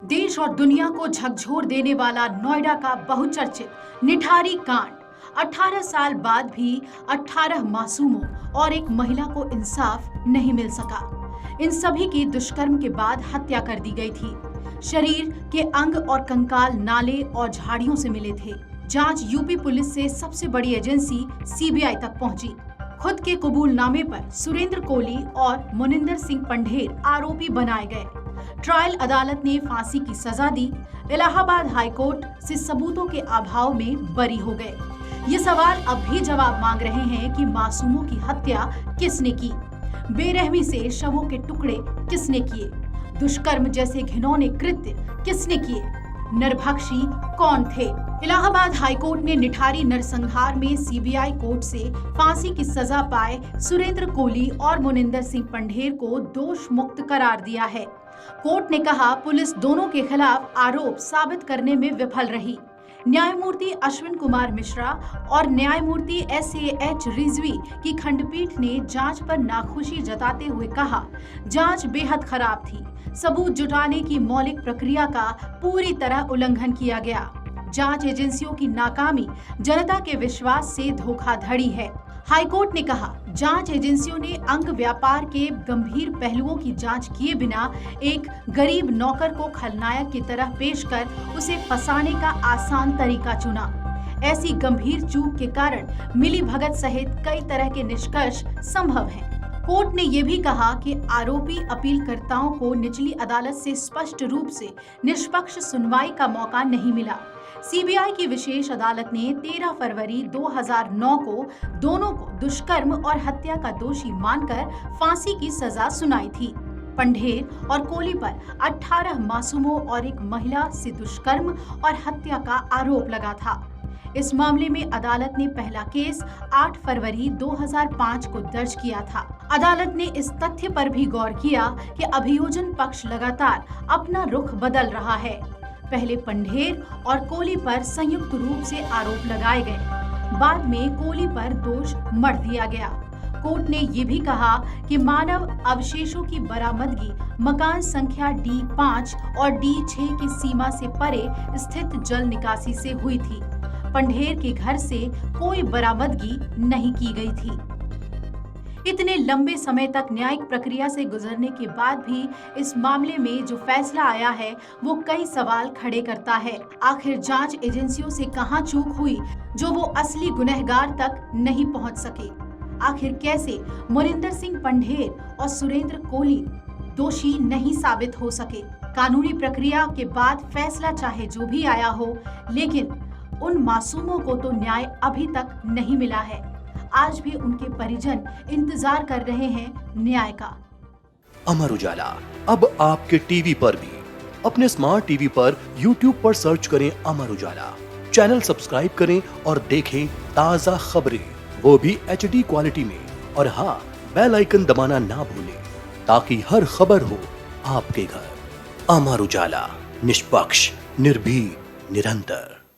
देश और दुनिया को झकझोर देने वाला नोएडा का बहुचर्चित निठारी कांड। 18 साल बाद भी 18 मासूमों और एक महिला को इंसाफ नहीं मिल सका। इन सभी की दुष्कर्म के बाद हत्या कर दी गई थी। शरीर के अंग और कंकाल नाले और झाड़ियों से मिले थे। जांच यूपी पुलिस से सबसे बड़ी एजेंसी सीबीआई तक पहुंची। खुद के कबूलनामे पर सुरेंद्र कोली और मोनिंदर सिंह पंढेर आरोपी बनाए गए। ट्रायल अदालत ने फांसी की सजा दी। इलाहाबाद हाईकोर्ट से सबूतों के अभाव में बरी हो गए। ये सवाल अब भी जवाब मांग रहे हैं कि मासूमों की हत्या किसने की, बेरहमी से शवों के टुकड़े किसने किए, दुष्कर्म जैसे घिनौने कृत्य किसने किए, नरभक्षी कौन थे। इलाहाबाद हाईकोर्ट ने निठारी नरसंहार में सीबीआई कोर्ट से फांसी की सजा पाए सुरेंद्र कोली और मोनिंदर सिंह पंढेर को दोष मुक्त करार दिया है। कोर्ट ने कहा, पुलिस दोनों के खिलाफ आरोप साबित करने में विफल रही। न्यायमूर्ति अश्विन कुमार मिश्रा और न्यायमूर्ति SAH रिजवी की खंडपीठ ने जांच पर नाखुशी जताते हुए कहा, जांच बेहद खराब थी। सबूत जुटाने की मौलिक प्रक्रिया का पूरी तरह उल्लंघन किया गया। जांच एजेंसियों की नाकामी जनता के विश्वास से धोखाधड़ी है। हाईकोर्ट ने कहा, जांच एजेंसियों ने अंग व्यापार के गंभीर पहलुओं की जांच किए बिना एक गरीब नौकर को खलनायक की तरह पेश कर उसे फंसाने का आसान तरीका चुना। ऐसी गंभीर चूक के कारण मिली भगत सहित कई तरह के निष्कर्ष संभव हैं। कोर्ट ने यह भी कहा कि आरोपी अपीलकर्ताओं को निचली अदालत से स्पष्ट रूप से निष्पक्ष सुनवाई का मौका नहीं मिला। सीबीआई की विशेष अदालत ने 13 फरवरी 2009 को दोनों को दुष्कर्म और हत्या का दोषी मानकर फांसी की सजा सुनाई थी। पंढेर और कोली पर 18 मासूमों और एक महिला से दुष्कर्म और हत्या का आरोप लगा था। इस मामले में अदालत ने पहला केस 8 फरवरी 2005 को दर्ज किया था। अदालत ने इस तथ्य पर भी गौर किया कि अभियोजन पक्ष लगातार अपना रुख बदल रहा है। पहले पंढेर और कोली पर संयुक्त रूप से आरोप लगाए गए, बाद में कोली पर दोष मढ़ दिया गया। कोर्ट ने ये भी कहा कि मानव अवशेषों की बरामदगी मकान संख्या D5 और D6 की सीमा से परे स्थित जल निकासी से हुई थी। पंढेर के घर से कोई बरामदगी नहीं की गई थी। इतने लंबे समय तक न्यायिक प्रक्रिया से गुजरने के बाद भी इस मामले में जो फैसला आया है वो कई सवाल खड़े करता है। आखिर जांच एजेंसियों से कहां चूक हुई जो वो असली गुनहगार तक नहीं पहुंच सके। आखिर कैसे मोनिंदर सिंह पंढेर और सुरेंद्र कोली दोषी नहीं साबित हो सके। कानूनी प्रक्रिया के बाद फैसला चाहे जो भी आया हो, लेकिन उन मासूमों को तो न्याय अभी तक नहीं मिला है। आज भी उनके परिजन इंतजार कर रहे हैं न्याय का। अमर उजाला अब आपके टीवी पर भी। अपने स्मार्ट टीवी पर YouTube पर सर्च करें अमर उजाला, चैनल सब्सक्राइब करें और देखें ताज़ा खबरें, वो भी HD क्वालिटी में। और हाँ, बेल आइकन दबाना ना भूलें ताकि हर खबर हो आपके घर। अमर उजाला, निष्पक्ष, निर्भीक, निरंतर।